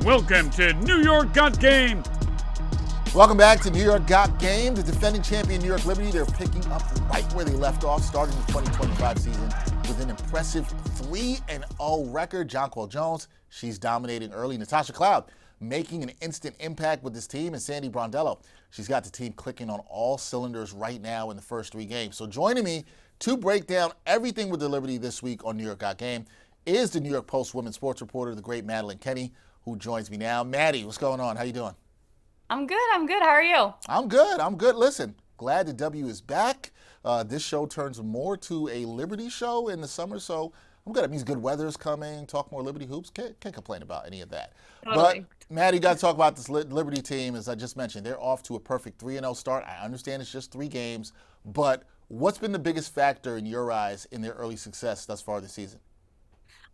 Welcome to New York Got Game. Welcome back to New York Got Game. The defending champion New York Liberty, they're picking up right where they left off, starting the 2025 season with an impressive 3-0 record. Jonquel Jones, she's dominating early. Natasha Cloud making an instant impact with this team, and Sandy Brondello, she's got the team clicking on all cylinders right now in the first 3 games. So joining me to break down everything with the Liberty this week on New York Got Game is the New York Post women's sports reporter, the great Madeline Kenney, who joins me now. Maddie, what's going on? How you doing? I'm good. How are you? I'm good. Listen, glad the W is back. This show turns more to a Liberty show in the summer, so I'm good. It means good weather is coming, talk more Liberty hoops. Can't complain about any of that. Totally. But, Maddie, you got to talk about this Liberty team. As I just mentioned, they're off to a perfect 3-0 start. I understand it's just 3 games, but what's been the biggest factor in your eyes in their early success thus far this season?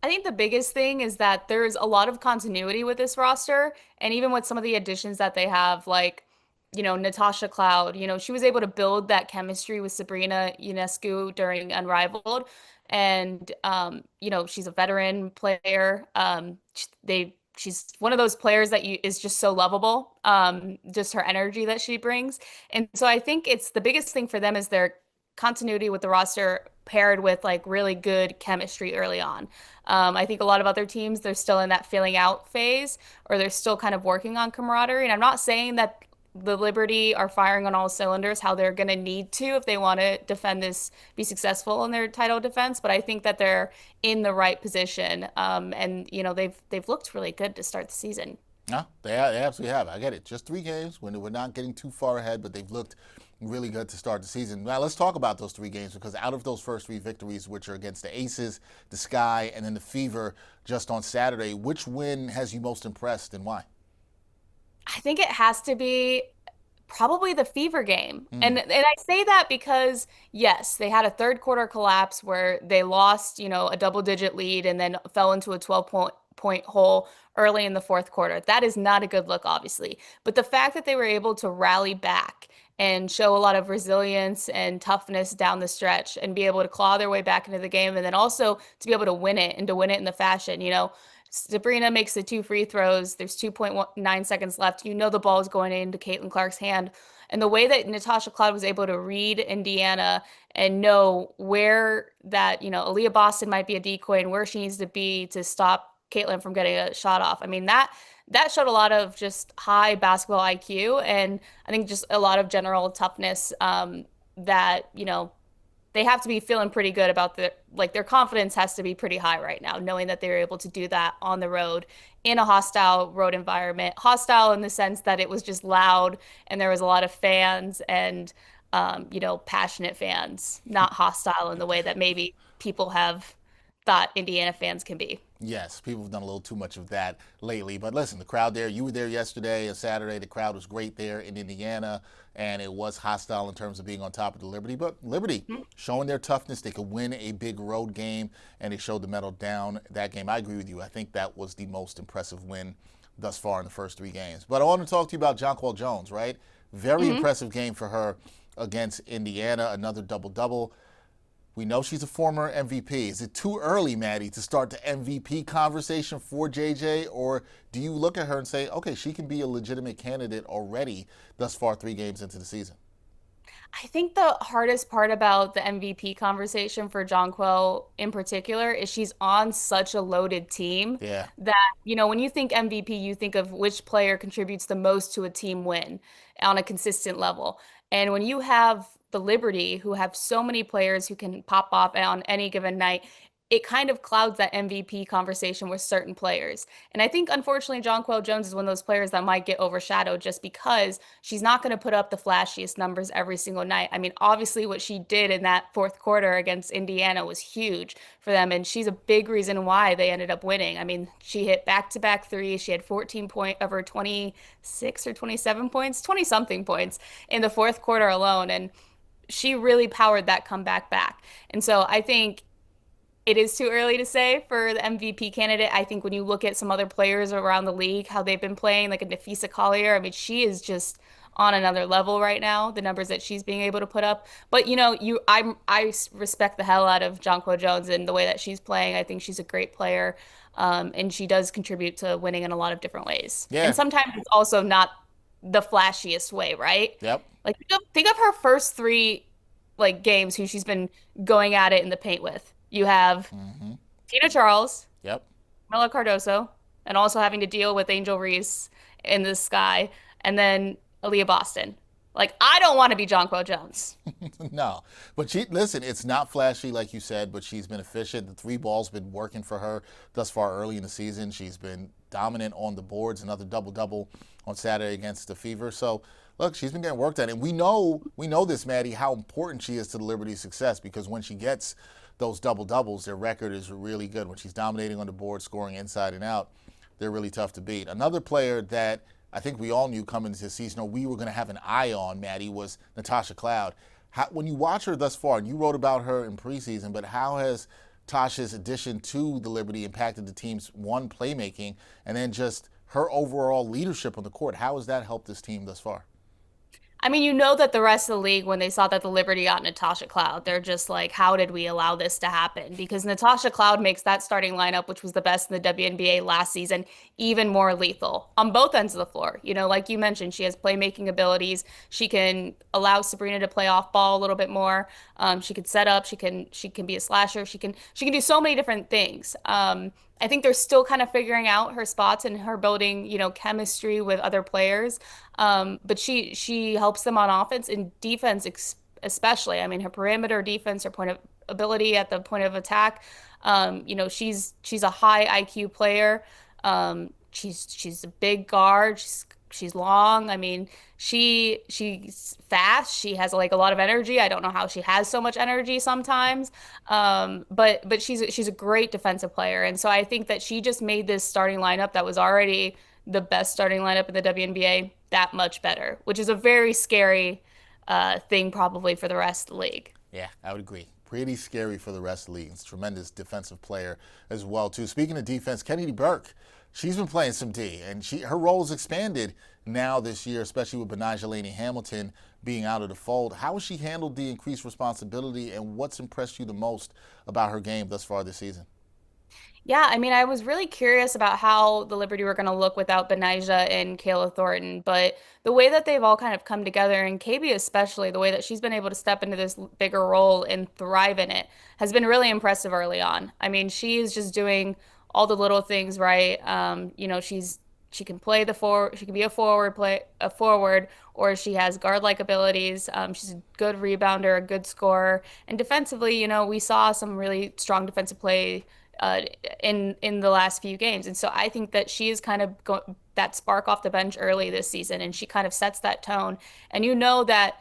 I think the biggest thing is that there's a lot of continuity with this roster, and even with some of the additions that they have, like, Natasha Cloud, she was able to build that chemistry with Sabrina Ionescu during Unrivaled. And, she's a veteran player. She's one of those players that is just so lovable, just her energy that she brings. And so I think it's the biggest thing for them is their continuity with the roster paired with like really good chemistry early on. I think a lot of other teams, they're still in that feeling out phase, or they're still kind of working on camaraderie. And I'm not saying that the Liberty are firing on all cylinders, how they're going to need to if they want to defend this, be successful in their title defense. But I think that they're in the right position. And they've looked really good to start the season. No, they absolutely have. I get it. Just 3 games when we're not getting too far ahead, but they've looked really good to start the season. Now let's talk about those 3 games, because out of those first 3 victories, which are against the Aces, the Sky, and then the Fever just on Saturday, which win has you most impressed and why? I think it has to be probably the Fever game. And I say that because, yes, they had a third quarter collapse where they lost, a double-digit lead and then fell into a 12-point hole early in the fourth quarter. That is not a good look, obviously. But the fact that they were able to rally back and show a lot of resilience and toughness down the stretch and be able to claw their way back into the game, and then also to be able to win it and to win it in the fashion, Sabrina makes the 2 free throws. There's 2.9 seconds left. The ball is going into Caitlin Clark's hand. And the way that Natasha Cloud was able to read Indiana and know where that, Aaliyah Boston might be a decoy and where she needs to be to stop Caitlin from getting a shot off. I mean, that showed a lot of just high basketball IQ, and I think just a lot of general toughness that, they have to be feeling pretty good about their confidence has to be pretty high right now, knowing that they were able to do that on the road in a hostile road environment. Hostile in the sense that it was just loud and there was a lot of fans and, passionate fans, not hostile in the way that maybe people have thought Indiana fans can be. Yes, people have done a little too much of that lately. But listen, the crowd there, you were there yesterday and Saturday. The crowd was great there in Indiana, and it was hostile in terms of being on top of the Liberty. But Liberty showing their toughness. They could win a big road game, and they showed the metal down that game. I agree with you. I think that was the most impressive win thus far in the first 3 games. But I want to talk to you about Jonquel Jones, right? Very impressive game for her against Indiana, another double-double. We know she's a former MVP. Is it too early, Maddie, to start the MVP conversation for JJ? Or do you look at her and say, okay, she can be a legitimate candidate already thus far 3 games into the season? I think the hardest part about the MVP conversation for Jonquel in particular is she's on such a loaded team Yeah. that, when you think MVP, you think of which player contributes the most to a team win on a consistent level. And when you have the Liberty, who have so many players who can pop off on any given night, it kind of clouds that MVP conversation with certain players. And I think, unfortunately, Jonquel Jones is one of those players that might get overshadowed just because she's not going to put up the flashiest numbers every single night. I mean, obviously, what she did in that fourth quarter against Indiana was huge for them, and she's a big reason why they ended up winning. I mean, she hit back-to-back threes. She had 14 point of her 26 or 27 points, 20-something points in the fourth quarter alone, and she really powered that comeback back. And so I think it is too early to say for the MVP candidate. I think when you look at some other players around the league, how they've been playing, like a Nafisa Collier, I mean, she is just on another level right now, the numbers that she's being able to put up. But I respect the hell out of Jonquel Jones and the way that she's playing. I think she's a great player. And she does contribute to winning in a lot of different ways. Yeah. And sometimes it's also not the flashiest way, right? Yep. Like think of her first three like games who she's been going at it in the paint with. You have Hmm. Tina Charles, Yep. Mela Cardoso, and also having to deal with Angel Reese in the sky, and then Aaliyah Boston. Like, I don't want to be Jonquel Jones. No, but listen. It's not flashy like you said, but she's been efficient. The three ball's been working for her thus far early in the season. She's been dominant on the boards. Another double double on Saturday against the Fever. So look, she's been getting work done, and we know this, Maddie, how important she is to the Liberty's success because when she gets those double doubles, their record is really good. When she's dominating on the board, scoring inside and out, they're really tough to beat. Another player that I think we all knew coming into the season, or we were going to have an eye on, Maddie, was Natasha Cloud. When you watch her thus far, and you wrote about her in preseason, but how has Tasha's addition to the Liberty impacted the team's playmaking, and then just her overall leadership on the court? How has that helped this team thus far? I mean, you know that the rest of the league, when they saw that the Liberty got Natasha Cloud, they're just like, how did we allow this to happen? Because Natasha Cloud makes that starting lineup, which was the best in the WNBA last season, even more lethal on both ends of the floor. Like you mentioned, she has playmaking abilities. She can allow Sabrina to play off ball a little bit more. She can set up. She can be a slasher. She can do so many different things. I think they're still kind of figuring out her spots and her building, chemistry with other players. But she helps them on offense and defense especially. I mean, her perimeter defense, her point of ability at the point of attack. She's a high IQ player. She's a big guard. She's long. I mean, she's fast. She has like a lot of energy. I don't know how she has so much energy sometimes. But she's a great defensive player, and so I think that she just made this starting lineup that was already the best starting lineup in the WNBA that much better, which is a very scary thing probably for the rest of the league. Yeah, I would agree. Pretty scary for the rest of the league. It's a tremendous defensive player as well, too. Speaking of defense, Kenney Burke, she's been playing some D, and her role has expanded now this year, especially with Benijah Laney Hamilton being out of the fold. How has she handled the increased responsibility, and what's impressed you the most about her game thus far this season? Yeah, I mean, I was really curious about how the Liberty were going to look without Benijah and Kayla Thornton, but the way that they've all kind of come together, and KB especially, the way that she's been able to step into this bigger role and thrive in it, has been really impressive early on. I mean, she is just doing all the little things right. She can play the forward, she can be a forward, or she has guard-like abilities. She's a good rebounder, a good scorer, and defensively, we saw some really strong defensive play uh, in the last few games. And so I think that she is kind of that spark off the bench early this season, and she kind of sets that tone. And that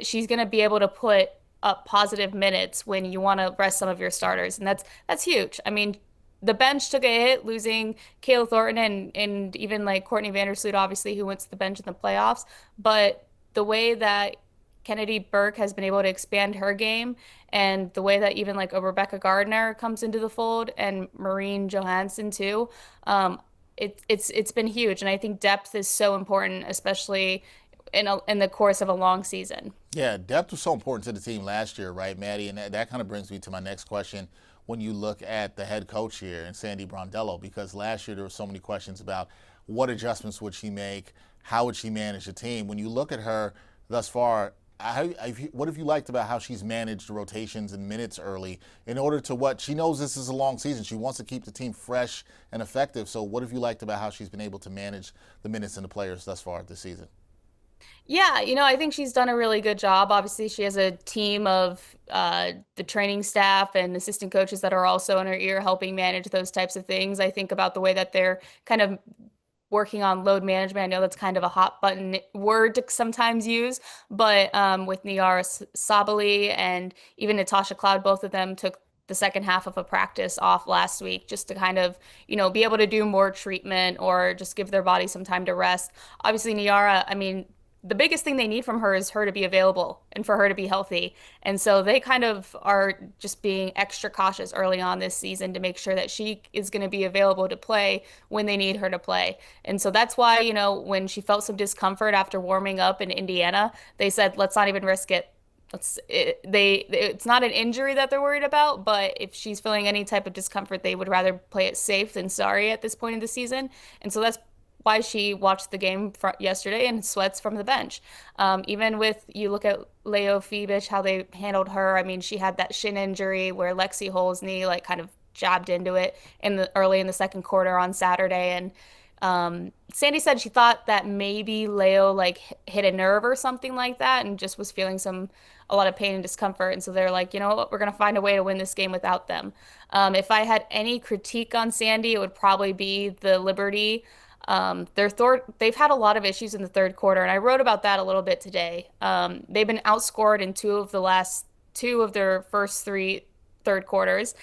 she's gonna be able to put up positive minutes when you want to rest some of your starters, and that's huge. I mean, the bench took a hit losing Kayla Thornton and even like Courtney Vandersloot, obviously, who went to the bench in the playoffs. But the way that Kennedy Burke has been able to expand her game, and the way that even like a Rebecca Gardner comes into the fold, and Maureen Johansson too, it's been huge. And I think depth is so important, especially in the course of a long season. Yeah, depth was so important to the team last year, right, Maddie? And that kind of brings me to my next question. When you look at the head coach here and Sandy Brondello, because last year there were so many questions about what adjustments would she make, how would she manage the team. When you look at her thus far, what have you liked about how she's managed the rotations and minutes early in order to what she knows this is a long season? She wants to keep the team fresh and effective. So what have you liked about how she's been able to manage the minutes and the players thus far this season? Yeah, I think she's done a really good job. Obviously, she has a team of the training staff and assistant coaches that are also in her ear helping manage those types of things. I think about the way that they're kind of working on load management. I know that's kind of a hot button word to sometimes use, but with Niara Sabali and even Natasha Cloud, both of them took the second half of a practice off last week just to kind of, be able to do more treatment or just give their body some time to rest. Obviously, Niara, I mean, the biggest thing they need from her is her to be available and for her to be healthy. And so they kind of are just being extra cautious early on this season to make sure that she is going to be available to play when they need her to play. And so that's why, when she felt some discomfort after warming up in Indiana, they said, let's not even risk it. It's not an injury that they're worried about, but if she's feeling any type of discomfort, they would rather play it safe than sorry at this point of the season. And so that's why she watched the game yesterday and sweats from the bench. Even with, you look at Leo Phoebich, how they handled her. I mean, she had that shin injury where Lexi Hull's knee like kind of jabbed into it early in the second quarter on Saturday. And Sandy said she thought that maybe Leo like hit a nerve or something like that and just was feeling a lot of pain and discomfort. And so they're like, you know what, we're going to find a way to win this game without them. If I had any critique on Sandy, it would probably be the Liberty. They've had a lot of issues in the third quarter, and I wrote about that a little bit today. They've been outscored in two of their first three third quarters.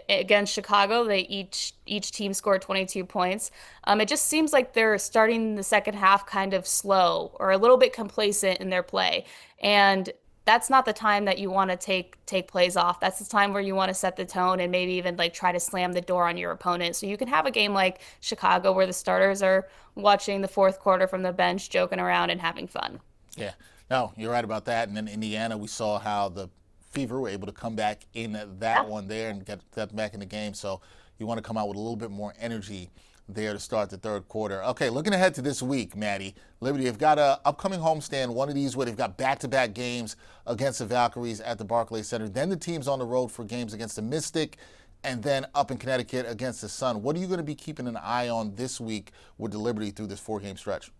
Against Chicago, each team scored 22 points. It just seems like they're starting the second half kind of slow or a little bit complacent in their play. And that's not the time that you want to take plays off. That's the time where you want to set the tone and maybe even like try to slam the door on your opponent. So you can have a game like Chicago where the starters are watching the fourth quarter from the bench, joking around and having fun. Yeah, no, you're right about that. And then Indiana, we saw how the Fever were able to come back in that one there and get back in the game. So you want to come out with a little bit more energy there to start the third quarter. Okay, looking ahead to this week, Maddie, Liberty have got a upcoming homestand, one of these where they've got back-to-back games against the Valkyries at the Barclays Center. Then the team's on the road for games against the Mystic, and then up in Connecticut against the Sun. What are you going to be keeping an eye on this week with the Liberty through this 4-game stretch?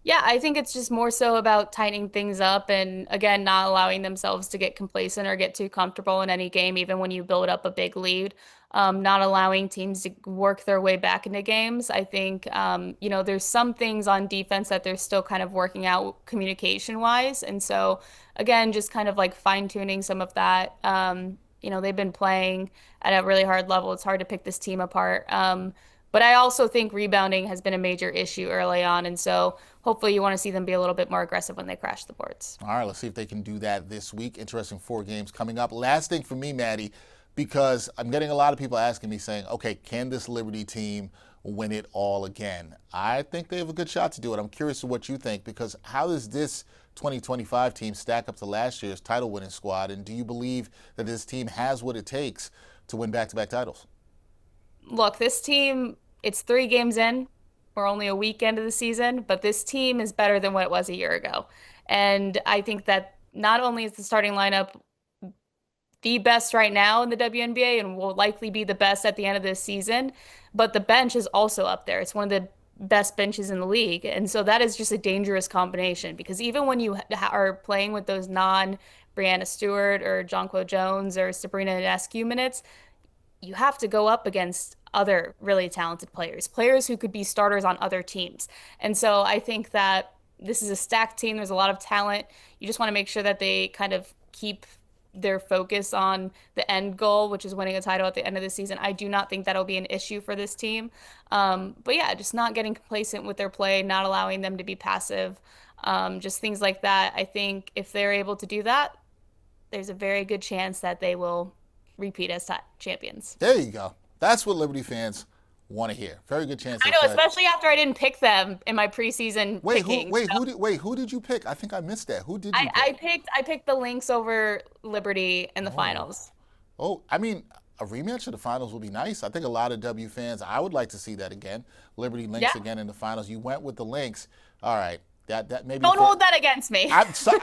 Yeah, I think it's just more so about tightening things up and, again, not allowing themselves to get complacent or get too comfortable in any game, even when you build up a big lead. Not allowing teams to work their way back into games. I think, there's some things on defense that they're still kind of working out communication-wise. And so, again, just kind of like fine-tuning some of that. They've been playing at a really hard level. It's hard to pick this team apart. But I also think rebounding has been a major issue early on. And so hopefully you want to see them be a little bit more aggressive when they crash the boards. All right, let's see if they can do that this week. Interesting 4 games coming up. Last thing for me, Maddie, because I'm getting a lot of people asking me saying, okay, can this Liberty team win it all again? I think they have a good shot to do it. I'm curious to what you think, because how does this 2025 team stack up to last year's title-winning squad? And do you believe that this team has what it takes to win back-to-back titles? Look, this team, it's 3 games in. We're only a week into the season, but this team is better than what it was a year ago. And I think that not only is the starting lineup the best right now in the WNBA and will likely be the best at the end of this season, but the bench is also up there. It's one of the best benches in the league. And so that is just a dangerous combination, because even when you are playing with those non-Brianna Stewart or Jonquel Jones or Sabrina Ionescu minutes, you have to go up against other really talented players who could be starters on other teams. And so I think that this is a stacked team. There's a lot of talent. You just want to make sure that they kind of keep their focus on the end goal, which is winning a title at the end of the season. I do not think that'll be an issue for this team. But yeah, just not getting complacent with their play, not allowing them to be passive, just things like that. I think if they're able to do that, there's a very good chance that they will repeat as champions. There you go. That's what Liberty fans want to hear. Very good chance. I know, especially after I didn't pick them in my preseason picking. Who did you pick? I think I missed that. Who did you pick? I picked the Lynx over Liberty in the finals. Oh, I mean, a rematch of the finals would be nice. I think a lot of W fans, I would like to see that again. Liberty Lynx again in the finals. You went with the Lynx. All right. That maybe don't hold that against me.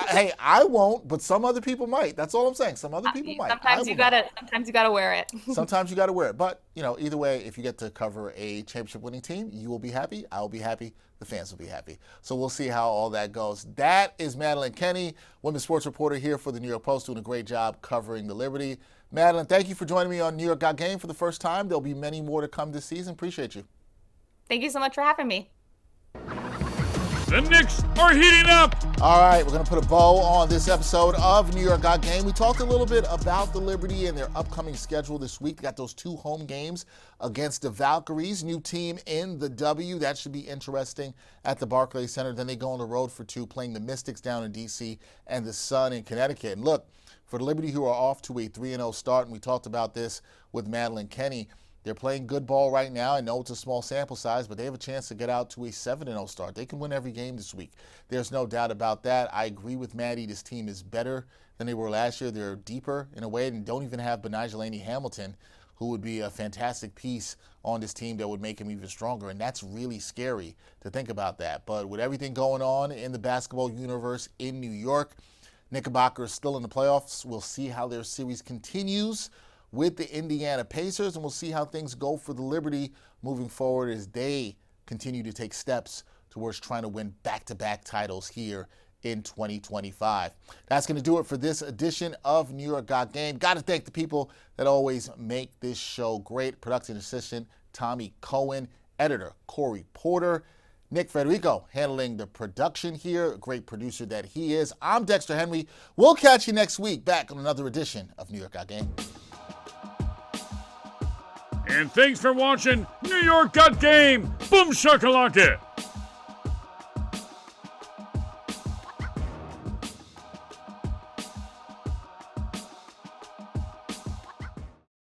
Hey, I won't, but some other people might. That's all I'm saying. Some other people might. Sometimes you gotta wear it. Sometimes you gotta wear it. But either way, if you get to cover a championship-winning team, you will be happy. I will be happy. The fans will be happy. So we'll see how all that goes. That is Madeline Kenney, women's sports reporter here for the New York Post, doing a great job covering the Liberty. Madeline, thank you for joining me on New York Got Game for the first time. There'll be many more to come this season. Appreciate you. Thank you so much for having me. The Knicks are heating up. All right, we're going to put a bow on this episode of New York Got Game. We talked a little bit about the Liberty and their upcoming schedule this week. They got those 2 home games against the Valkyries, new team in the W. That should be interesting at the Barclays Center. Then they go on the road for 2, playing the Mystics down in D.C. and the Sun in Connecticut. And look, for the Liberty, who are off to a 3-0 start, and we talked about this with Madeline Kenney, they're playing good ball right now. I know it's a small sample size, but they have a chance to get out to a 7-0 start. They can win every game this week. There's no doubt about that. I agree with Maddie. This team is better than they were last year. They're deeper in a way and don't even have Benigilani Hamilton, who would be a fantastic piece on this team that would make him even stronger. And that's really scary to think about that. But with everything going on in the basketball universe in New York, Knickerbocker is still in the playoffs. We'll see how their series continues with the Indiana Pacers, and we'll see how things go for the Liberty moving forward as they continue to take steps towards trying to win back-to-back titles here in 2025. That's going to do it for this edition of New York Got Game. Got to thank the people that always make this show great. Production assistant Tommy Cohen, editor Corey Porter, Nick Federico handling the production here, a great producer that he is. I'm Dexter Henry. We'll catch you next week back on another edition of New York Got Game. And thanks for watching New York Got Game. Boom shakalaka.